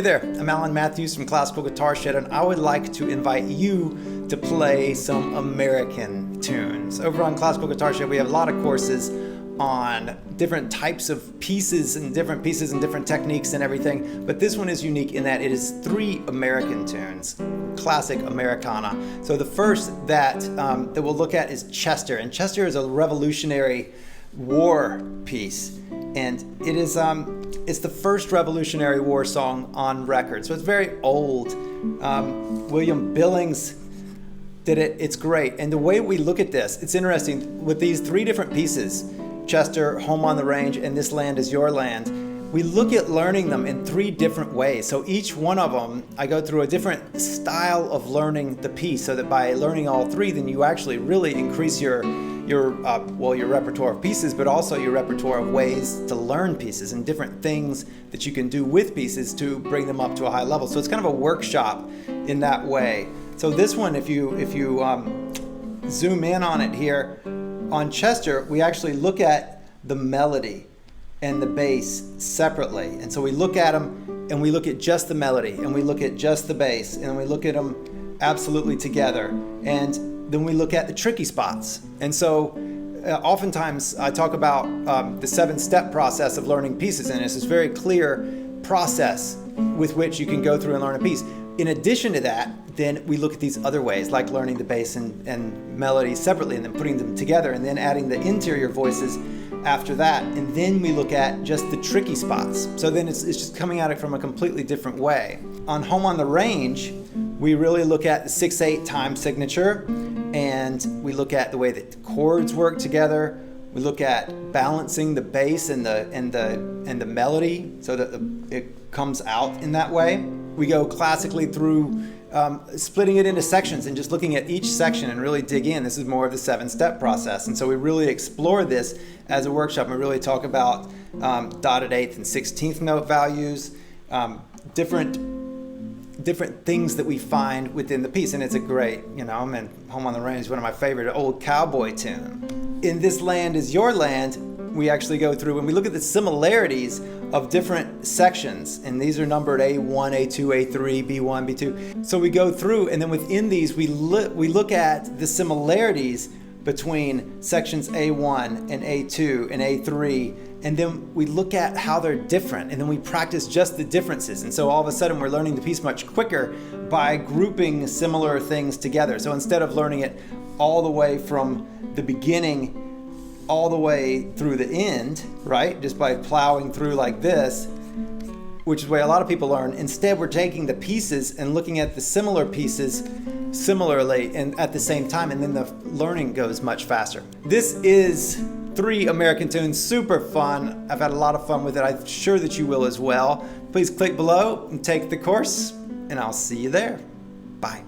there, I'm Alan Matthews from Classical Guitar Shed, and I would like to invite you to play some American tunes. Over on Classical Guitar Shed, we have a lot of courses on different types of pieces and different techniques and everything, but this one is unique in that it is 3 American tunes, classic Americana. So the first that we'll look at is Chester, and Chester is a Revolutionary War piece, and it is it's the first Revolutionary War song on record, so it's very old. William Billings did it. It's great. And the way we look at this, it's interesting. With these 3 different pieces, Chester, Home on the Range, and This Land Is Your Land, we look at learning them in 3 different ways. So each one of them, I go through a different style of learning the piece, so that by learning all 3, then you actually really increase your repertoire of pieces, but also your repertoire of ways to learn pieces and different things that you can do with pieces to bring them up to a high level. So it's kind of a workshop in that way. So this one, if you zoom in on it here, on Chester, we actually look at the melody and the bass separately. And so we look at them and we look at just the melody and we look at just the bass and we look at them absolutely together. And then we look at the tricky spots. And so oftentimes I talk about the 7-step process of learning pieces, and it's this very clear process with which you can go through and learn a piece. In addition to that, then we look at these other ways, like learning the bass and melody separately and then putting them together and then adding the interior voices after that. And then we look at just the tricky spots. So then it's just coming at it from a completely different way. On Home on the Range, we really look at the 6/8 time signature, and we look at the way that the chords work together. We look at balancing the bass and the melody so that it comes out in that way. We go classically through splitting it into sections and just looking at each section and really dig in. This is more of the 7-step process. And so we really explore this as a workshop and really talk about dotted 8th and 16th note values, different things that we find within the piece. And it's a great, Home on the Range is one of my favorite old cowboy tune. In This Land Is Your Land, we actually go through and we look at the similarities of different sections, and these are numbered A1, A2, A3, B1, B2. So we go through, and then within these we look at the similarities between sections A1 and A2 and A3, and then we look at how they're different, and then we practice just the differences. And so all of a sudden we're learning the piece much quicker by grouping similar things together. So instead of learning it all the way from the beginning all the way through the end, right? Just by plowing through like this, which is the way a lot of people learn. Instead, we're taking the pieces and looking at the similar pieces similarly and at the same time, and then the learning goes much faster. This is 3 American tunes, super fun. I've had a lot of fun with it. I'm sure that you will as well. Please click below and take the course, and I'll see you there. Bye.